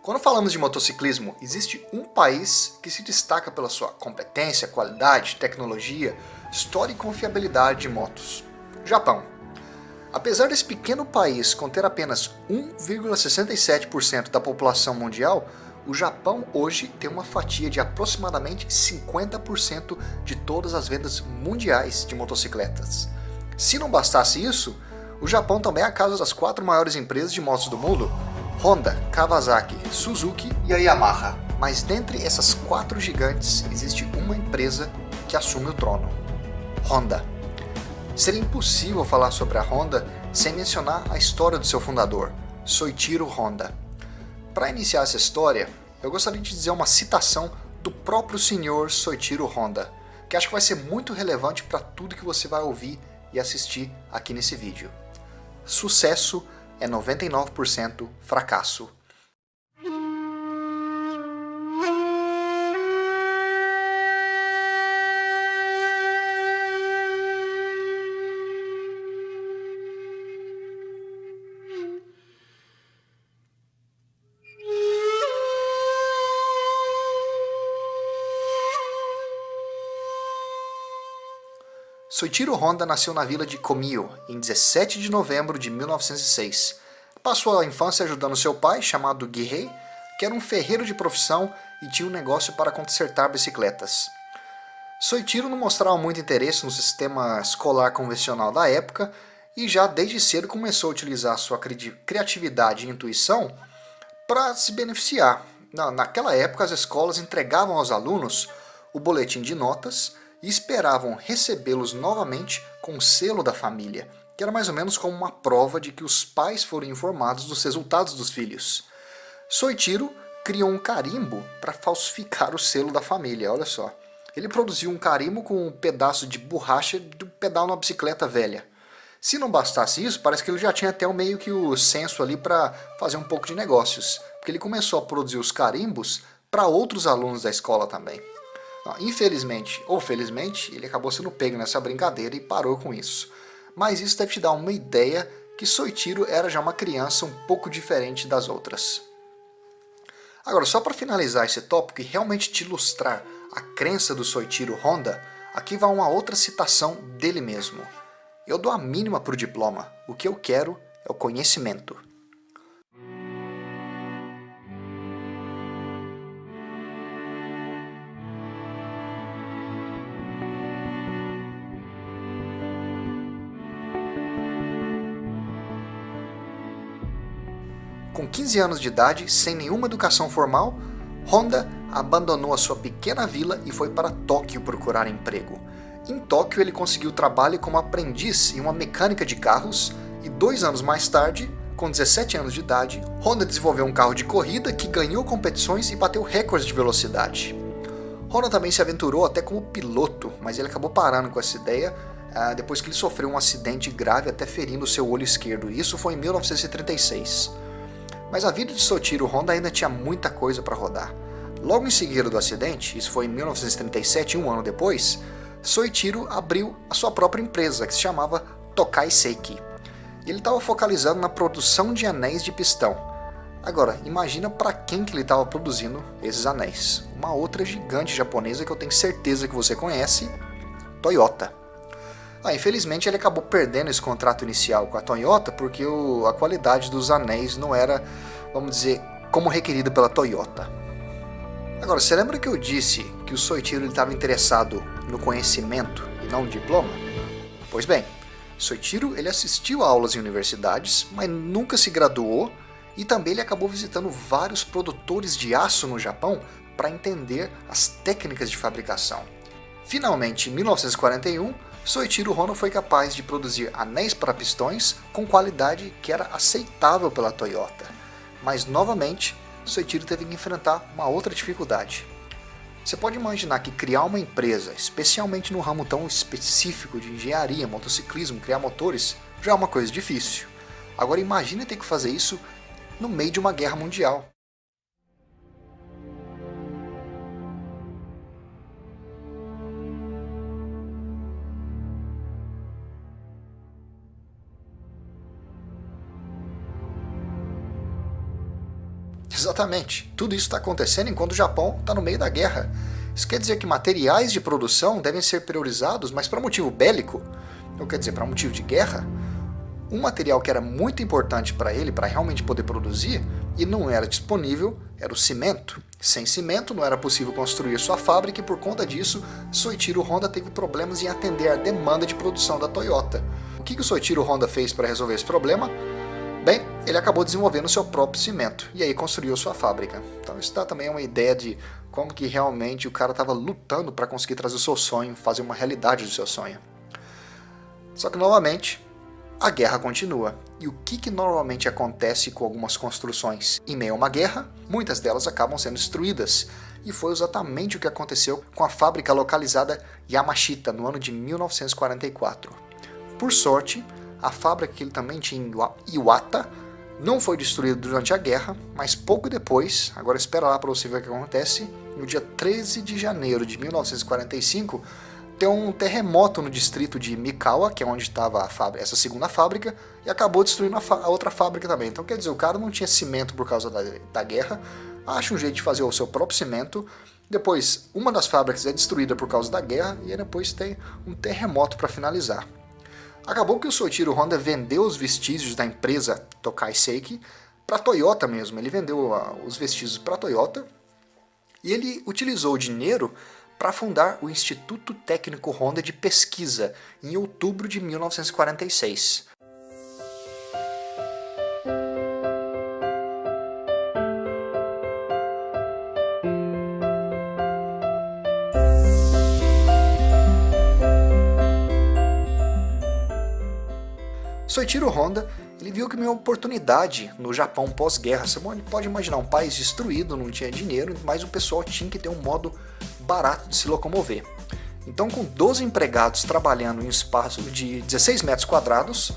Quando falamos de motociclismo, existe um país que se destaca pela sua competência, qualidade, tecnologia, história e confiabilidade de motos: o Japão. Apesar desse pequeno país conter apenas 1,67% da população mundial, o Japão hoje tem uma fatia de aproximadamente 50% de todas as vendas mundiais de motocicletas. Se não bastasse isso, o Japão também é a casa das 4 maiores empresas de motos do mundo: Honda, Kawasaki, Suzuki e a Yamaha. Mas dentre essas 4 gigantes, existe uma empresa que assume o trono: Honda. Seria impossível falar sobre a Honda sem mencionar a história do seu fundador, Soichiro Honda. Para iniciar essa história, eu gostaria de dizer uma citação do próprio senhor Soichiro Honda, que acho que vai ser muito relevante para tudo que você vai ouvir e assistir aqui nesse vídeo. Sucesso é 99% fracasso. Soichiro Honda nasceu na vila de Komio em 17 de novembro de 1906. Passou a infância ajudando seu pai, chamado Gihei, que era um ferreiro de profissão e tinha um negócio para consertar bicicletas. Soichiro não mostrava muito interesse no sistema escolar convencional da época e já desde cedo começou a utilizar sua criatividade e intuição para se beneficiar. Naquela época, as escolas entregavam aos alunos o boletim de notas e esperavam recebê-los novamente com o selo da família, que era mais ou menos como uma prova de que os pais foram informados dos resultados dos filhos. Soichiro criou um carimbo para falsificar o selo da família, olha só. Ele produziu um carimbo com um pedaço de borracha do pedal na bicicleta velha. Se não bastasse isso, parece que ele já tinha até meio que o senso ali para fazer um pouco de negócios, porque ele começou a produzir os carimbos para outros alunos da escola também. Infelizmente ou felizmente, ele acabou sendo pego nessa brincadeira e parou com isso. Mas isso deve te dar uma ideia que Soichiro era já uma criança um pouco diferente das outras. Agora, só para finalizar esse tópico e realmente te ilustrar a crença do Soichiro Honda, aqui vai uma outra citação dele mesmo: eu dou a mínima para o diploma, o que eu quero é o conhecimento. Com 15 anos de idade, sem nenhuma educação formal, Honda abandonou a sua pequena vila e foi para Tóquio procurar emprego. Em Tóquio ele conseguiu trabalho como aprendiz em uma mecânica de carros e 2 anos mais tarde, com 17 anos de idade, Honda desenvolveu um carro de corrida que ganhou competições e bateu recordes de velocidade. Honda também se aventurou até como piloto, mas ele acabou parando com essa ideia depois que ele sofreu um acidente grave até ferindo seu olho esquerdo, e isso foi em 1936. Mas a vida de Soichiro Honda ainda tinha muita coisa para rodar. Logo em seguida do acidente, isso foi em 1937, um ano depois, Soichiro abriu a sua própria empresa, que se chamava Tokai Seiki. Ele estava focalizando na produção de anéis de pistão. Agora, imagina para quem que ele estava produzindo esses anéis. Uma outra gigante japonesa que eu tenho certeza que você conhece: Toyota. Infelizmente ele acabou perdendo esse contrato inicial com a Toyota porque a qualidade dos anéis não era, vamos dizer, como requerida pela Toyota. Agora, você lembra que eu disse que o Soichiro estava interessado no conhecimento e não no diploma? Pois bem, Soichiro ele assistiu a aulas em universidades, mas nunca se graduou, e também ele acabou visitando vários produtores de aço no Japão para entender as técnicas de fabricação. Finalmente, em 1941, Soichiro Honda foi capaz de produzir anéis para pistões com qualidade que era aceitável pela Toyota. Mas, novamente, Soichiro teve que enfrentar uma outra dificuldade. Você pode imaginar que criar uma empresa, especialmente no ramo tão específico de engenharia, motociclismo, criar motores, já é uma coisa difícil. Agora imagine ter que fazer isso no meio de uma guerra mundial. Exatamente. Tudo isso está acontecendo enquanto o Japão está no meio da guerra. Isso quer dizer que materiais de produção devem ser priorizados, mas para motivo bélico, ou quer dizer, para motivo de guerra, um material que era muito importante para ele, para realmente poder produzir, e não era disponível, era o cimento. Sem cimento não era possível construir sua fábrica e por conta disso, Soichiro Honda teve problemas em atender a demanda de produção da Toyota. O que o Soichiro Honda fez para resolver esse problema? Bem, ele acabou desenvolvendo seu próprio cimento e aí construiu sua fábrica. Então isso dá também uma ideia de como que realmente o cara estava lutando para conseguir trazer o seu sonho, fazer uma realidade do seu sonho. Só que novamente, a guerra continua. E o que normalmente acontece com algumas construções? Em meio a uma guerra, muitas delas acabam sendo destruídas. E foi exatamente o que aconteceu com a fábrica localizada Yamashita no ano de 1944. Por sorte, a fábrica que ele também tinha em Iwata não foi destruída durante a guerra, mas pouco depois, agora espera lá para você ver o que acontece, no dia 13 de janeiro de 1945, tem um terremoto no distrito de Mikawa, que é onde estava essa segunda fábrica, e acabou destruindo a outra fábrica também. Então quer dizer, o cara não tinha cimento por causa da guerra, acha um jeito de fazer o seu próprio cimento, depois uma das fábricas é destruída por causa da guerra, e aí depois tem um terremoto para finalizar. Acabou que o Soichiro Honda vendeu os vestígios da empresa Tokai Seiki para a Toyota mesmo. Ele vendeu os vestígios para a Toyota e ele utilizou o dinheiro para fundar o Instituto Técnico Honda de Pesquisa em outubro de 1946. Soichiro Honda, ele viu que uma oportunidade no Japão pós-guerra. Você pode imaginar um país destruído, não tinha dinheiro, mas o pessoal tinha que ter um modo barato de se locomover. Então, com 12 empregados trabalhando em um espaço de 16 metros quadrados,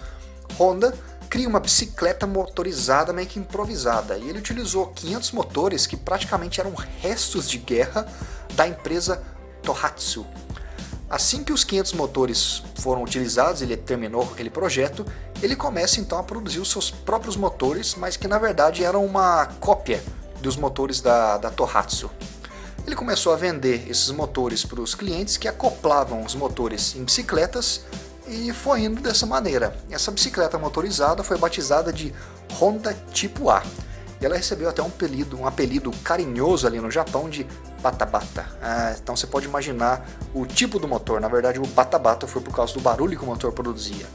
Honda cria uma bicicleta motorizada meio que improvisada. E ele utilizou 500 motores que praticamente eram restos de guerra da empresa Tohatsu. Assim que os 500 motores foram utilizados, ele terminou com aquele projeto, ele começa então a produzir os seus próprios motores, mas que na verdade eram uma cópia dos motores da Tohatsu. Ele começou a vender esses motores para os clientes que acoplavam os motores em bicicletas e foi indo dessa maneira. Essa bicicleta motorizada foi batizada de Honda Tipo A. E ela recebeu até um apelido carinhoso ali no Japão de Bata-Bata. Então você pode imaginar o tipo do motor. Na verdade, o Bata-Bata foi por causa do barulho que o motor produzia.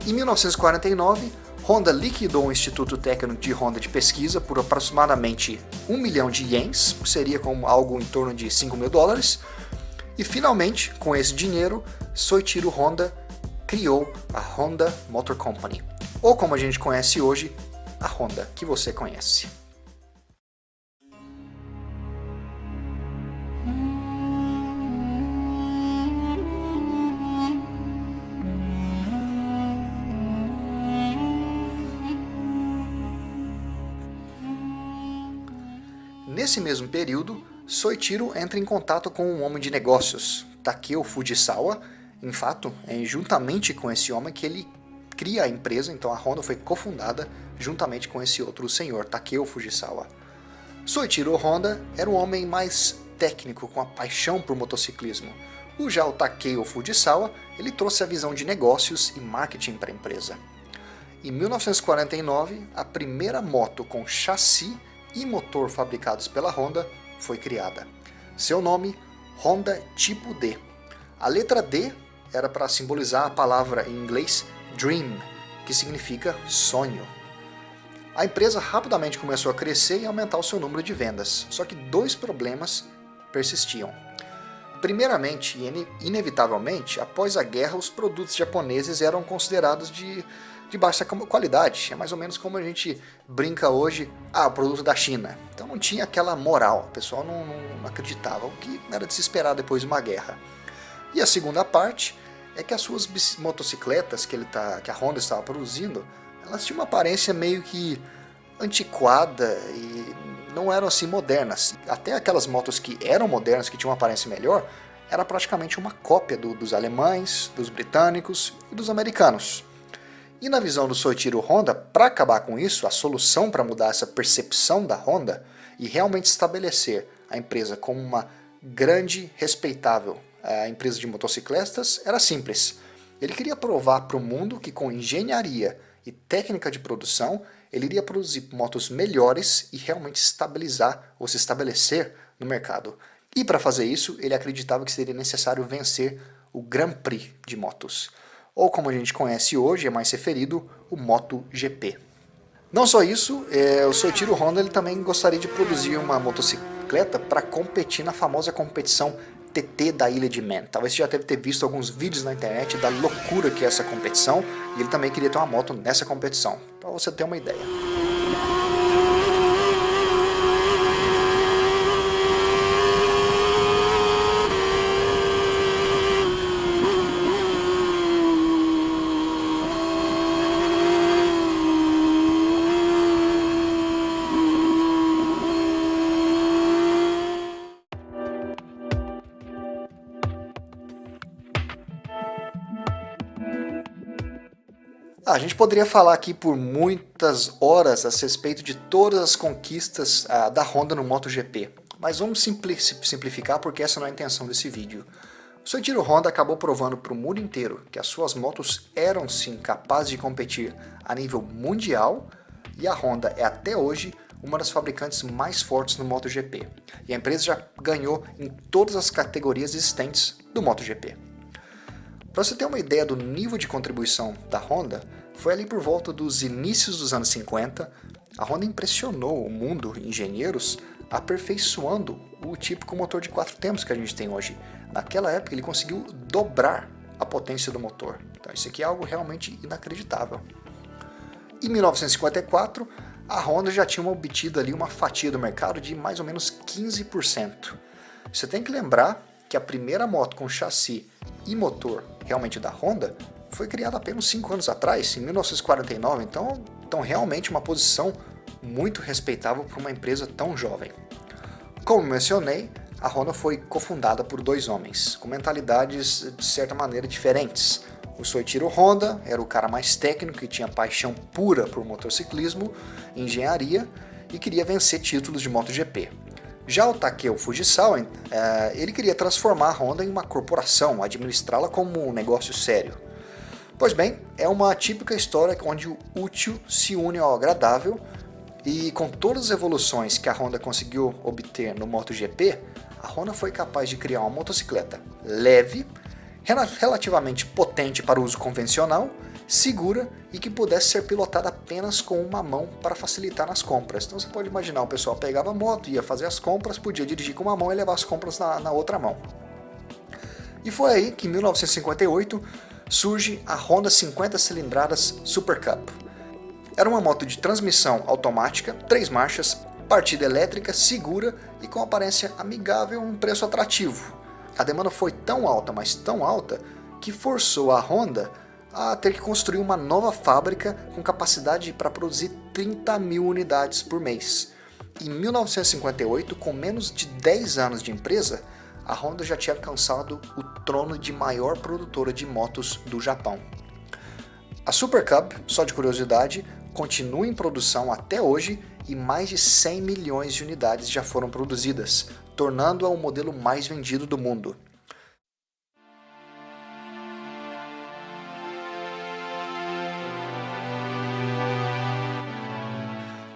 Em 1949, Honda liquidou o Instituto Técnico de Honda de Pesquisa por aproximadamente 1 milhão de ienes, que seria como algo em torno de 5 mil dólares. E finalmente, com esse dinheiro, Soichiro Honda criou a Honda Motor Company, ou como a gente conhece hoje, a Honda que você conhece. Nesse mesmo período, Soichiro entra em contato com um homem de negócios, Takeo Fujisawa. Em fato, é juntamente com esse homem que ele cria a empresa, então a Honda foi cofundada juntamente com esse outro senhor, Takeo Fujisawa. Soichiro Honda era um homem mais técnico, com a paixão por motociclismo. O Takeo Fujisawa, ele trouxe a visão de negócios e marketing para a empresa. Em 1949, a primeira moto com chassi e motor fabricados pela Honda foi criada. Seu nome, Honda Tipo D. A letra D era para simbolizar a palavra em inglês Dream, que significa sonho. A empresa rapidamente começou a crescer e aumentar o seu número de vendas, só que dois problemas persistiam. Primeiramente, e inevitavelmente, após a guerra, os produtos japoneses eram considerados de baixa qualidade. É mais ou menos como a gente brinca hoje, o produto da China. Então não tinha aquela moral, o pessoal não acreditava, o que era de se esperar depois de uma guerra. E a segunda parte é que as suas motocicletas que a Honda estava produzindo, elas tinham uma aparência meio que antiquada e não eram assim modernas. Até aquelas motos que eram modernas, que tinham uma aparência melhor, era praticamente uma cópia dos alemães, dos britânicos e dos americanos. E na visão do Soichiro Honda, para acabar com isso, a solução para mudar essa percepção da Honda e realmente estabelecer a empresa como uma grande, respeitável empresa de motocicletas era simples. Ele queria provar para o mundo que com engenharia e técnica de produção, ele iria produzir motos melhores e realmente estabilizar ou se estabelecer no mercado. E para fazer isso, ele acreditava que seria necessário vencer o Grand Prix de motos, ou como a gente conhece hoje, é mais referido, o MotoGP. Não só isso, o Soichiro Honda ele também gostaria de produzir uma motocicleta para competir na famosa competição TT da Ilha de Man. Talvez você já deve ter visto alguns vídeos na internet da loucura que é essa competição, e ele também queria ter uma moto nessa competição, para você ter uma ideia. A gente poderia falar aqui por muitas horas a respeito de todas as conquistas da Honda no MotoGP, mas vamos simplificar porque essa não é a intenção desse vídeo. O Soichiro Honda acabou provando para o mundo inteiro que as suas motos eram sim capazes de competir a nível mundial, e a Honda é até hoje uma das fabricantes mais fortes no MotoGP. E a empresa já ganhou em todas as categorias existentes do MotoGP. Para você ter uma ideia do nível de contribuição da Honda, foi ali por volta dos inícios dos anos 50, a Honda impressionou o mundo engenheiros aperfeiçoando o típico motor de 4 tempos que a gente tem hoje. Naquela época ele conseguiu dobrar a potência do motor. Então isso aqui é algo realmente inacreditável. Em 1954, a Honda já tinha obtido ali uma fatia do mercado de mais ou menos 15%. Você tem que lembrar que a primeira moto com chassi e motor realmente da Honda foi criada apenas 5 anos atrás, em 1949, então realmente uma posição muito respeitável para uma empresa tão jovem. Como mencionei, a Honda foi cofundada por 2 homens, com mentalidades de certa maneira diferentes. O Soichiro Honda era o cara mais técnico e tinha paixão pura por motociclismo, engenharia e queria vencer títulos de MotoGP. Já o Takeo Fujisawa, ele queria transformar a Honda em uma corporação, administrá-la como um negócio sério. Pois bem, é uma típica história onde o útil se une ao agradável, e com todas as evoluções que a Honda conseguiu obter no MotoGP, a Honda foi capaz de criar uma motocicleta leve, relativamente potente para o uso convencional, segura e que pudesse ser pilotada apenas com uma mão para facilitar nas compras. Então você pode imaginar, o pessoal pegava a moto, ia fazer as compras, podia dirigir com uma mão e levar as compras na outra mão. E foi aí que em 1958 surge a Honda 50 cilindradas Super Cup. Era uma moto de transmissão automática, 3 marchas, partida elétrica, segura e com aparência amigável e um preço atrativo. A demanda foi tão alta, mas tão alta, que forçou a Honda a ter que construir uma nova fábrica com capacidade para produzir 30 mil unidades por mês. Em 1958, com menos de 10 anos de empresa, a Honda já tinha alcançado o trono de maior produtora de motos do Japão. A Super Cup, só de curiosidade, continua em produção até hoje e mais de 100 milhões de unidades já foram produzidas, tornando-a o modelo mais vendido do mundo.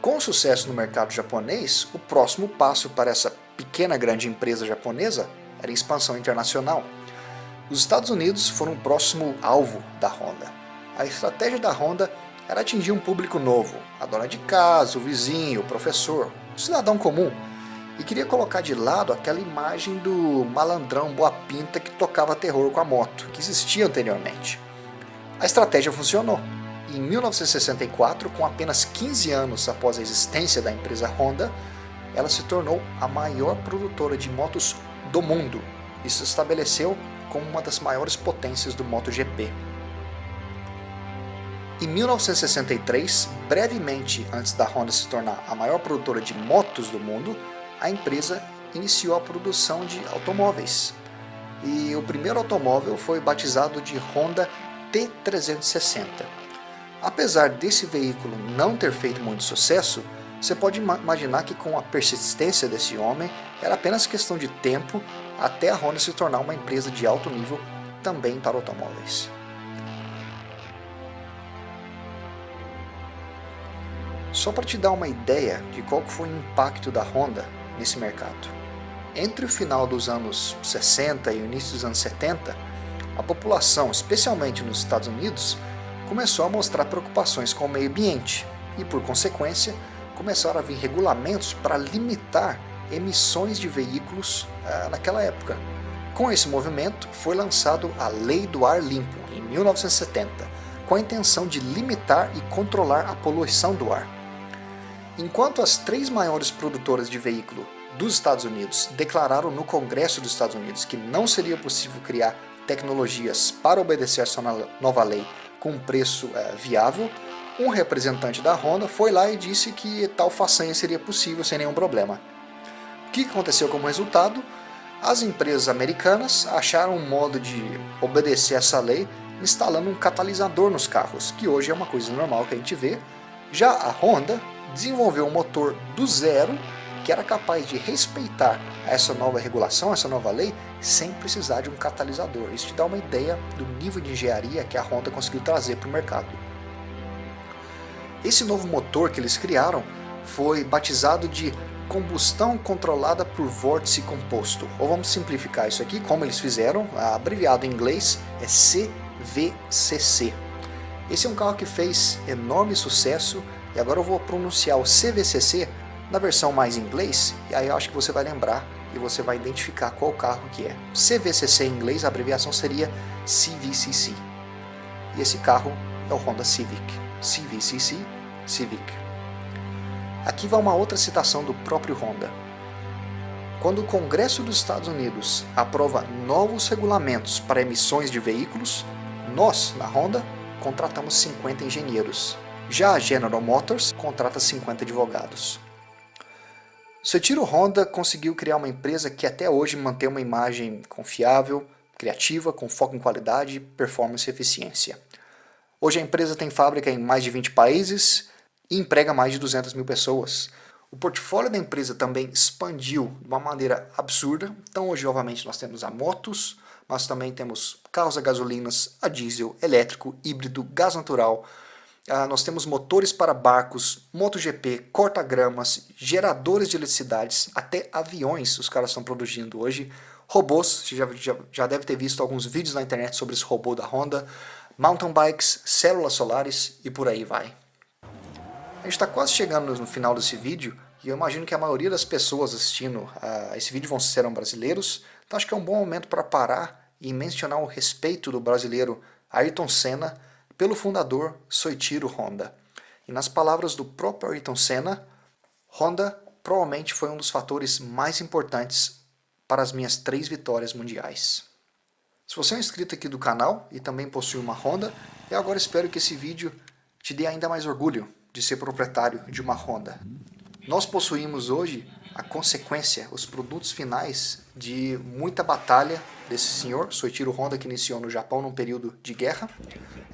Com o sucesso no mercado japonês, o próximo passo para essa pequena grande empresa japonesa era a expansão internacional. Os Estados Unidos foram o próximo alvo da Honda. A estratégia da Honda era atingir um público novo, a dona de casa, o vizinho, o professor, o cidadão comum, e queria colocar de lado aquela imagem do malandrão boa pinta que tocava terror com a moto, que existia anteriormente. A estratégia funcionou. Em 1964, com apenas 15 anos após a existência da empresa Honda, ela se tornou a maior produtora de motos do mundo e se estabeleceu como uma das maiores potências do MotoGP. Em 1963, brevemente antes da Honda se tornar a maior produtora de motos do mundo, a empresa iniciou a produção de automóveis. E o primeiro automóvel foi batizado de Honda T360. Apesar desse veículo não ter feito muito sucesso, você pode imaginar que com a persistência desse homem, era apenas questão de tempo até a Honda se tornar uma empresa de alto nível também para automóveis. Só para te dar uma ideia de qual foi o impacto da Honda nesse mercado. Entre o final dos anos 60 e o início dos anos 70, a população, especialmente nos Estados Unidos, começou a mostrar preocupações com o meio ambiente e, por consequência, começaram a vir regulamentos para limitar emissões de veículos naquela época. Com esse movimento, foi lançado a Lei do Ar Limpo, em 1970, com a intenção de limitar e controlar a poluição do ar. Enquanto as 3 maiores produtoras de veículo dos Estados Unidos declararam no Congresso dos Estados Unidos que não seria possível criar tecnologias para obedecer a essa nova lei com um preço viável, um representante da Honda foi lá e disse que tal façanha seria possível sem nenhum problema. O que aconteceu como resultado? As empresas americanas acharam um modo de obedecer essa lei instalando um catalisador nos carros, que hoje é uma coisa normal que a gente vê. Já a Honda desenvolveu um motor do zero que era capaz de respeitar essa nova regulação, essa nova lei, sem precisar de um catalisador. Isso te dá uma ideia do nível de engenharia que a Honda conseguiu trazer para o mercado. Esse novo motor que eles criaram foi batizado de combustão controlada por vórtice composto, ou vamos simplificar isso aqui, como eles fizeram, abreviado em inglês é CVCC. Esse é um carro que fez enorme sucesso, e agora eu vou pronunciar o CVCC na versão mais em inglês, e aí eu acho que você vai lembrar e você vai identificar qual carro que é. CVCC em inglês, a abreviação seria CVCC. E esse carro é o Honda Civic. CVCC, Civic. Aqui vai uma outra citação do próprio Honda. Quando o Congresso dos Estados Unidos aprova novos regulamentos para emissões de veículos, nós, na Honda, contratamos 50 engenheiros. Já a General Motors contrata 50 advogados. Soichiro Honda conseguiu criar uma empresa que até hoje mantém uma imagem confiável, criativa, com foco em qualidade, performance e eficiência. Hoje a empresa tem fábrica em mais de 20 países e emprega mais de 200 mil pessoas. O portfólio da empresa também expandiu de uma maneira absurda. Então hoje, obviamente, nós temos a motos, mas também temos carros a gasolinas, a diesel, elétrico, híbrido, gás natural. Nós temos motores para barcos, MotoGP, corta-gramas, geradores de eletricidades, até aviões os caras estão produzindo hoje. Robôs, você já deve ter visto alguns vídeos na internet sobre esse robô da Honda. Mountain bikes, células solares e por aí vai. A gente está quase chegando no final desse vídeo e eu imagino que a maioria das pessoas assistindo esse vídeo serão brasileiros. Então acho que é um bom momento para parar e mencionar o respeito do brasileiro Ayrton Senna pelo fundador Soichiro Honda. E nas palavras do próprio Ayrton Senna, Honda provavelmente foi um dos fatores mais importantes para as minhas 3 vitórias mundiais. Se você é um inscrito aqui do canal e também possui uma Honda, eu agora espero que esse vídeo te dê ainda mais orgulho de ser proprietário de uma Honda. Nós possuímos hoje a consequência, os produtos finais de muita batalha desse senhor, Soichiro Honda, que iniciou no Japão num período de guerra,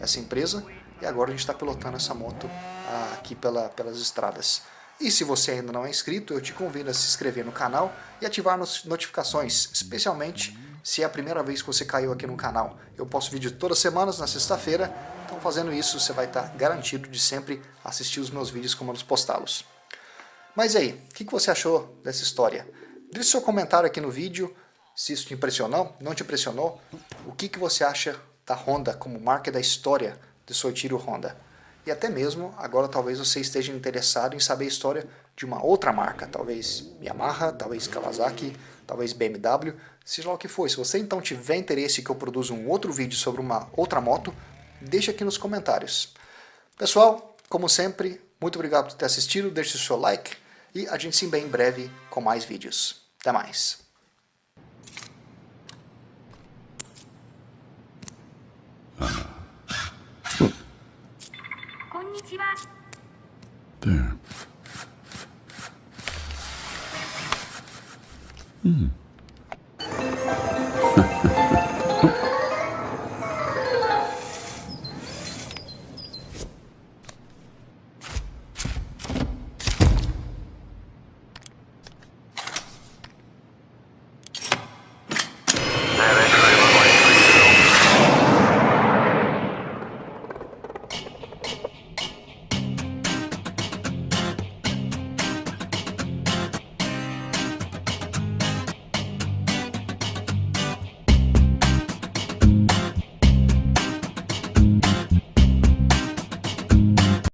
essa empresa, e agora a gente está pilotando essa moto aqui pelas estradas. E se você ainda não é inscrito, eu te convido a se inscrever no canal e ativar as notificações, especialmente se é a primeira vez que você caiu aqui no canal. Eu posto vídeo todas as semanas, na sexta-feira, então fazendo isso você vai estar garantido de sempre assistir os meus vídeos como eu postá-los. Mas e aí, o que você achou dessa história? Deixe seu comentário aqui no vídeo, se isso te impressionou, não te impressionou, o que você acha da Honda como marca da história de Soichiro Honda. E até mesmo, agora talvez você esteja interessado em saber a história de uma outra marca, talvez Yamaha, talvez Kawasaki, talvez BMW, seja lá o que for. Se você então tiver interesse que eu produza um outro vídeo sobre uma outra moto, deixa aqui nos comentários. Pessoal, como sempre, muito obrigado por ter assistido, deixe o seu like e a gente se vê em breve com mais vídeos. Até mais! There.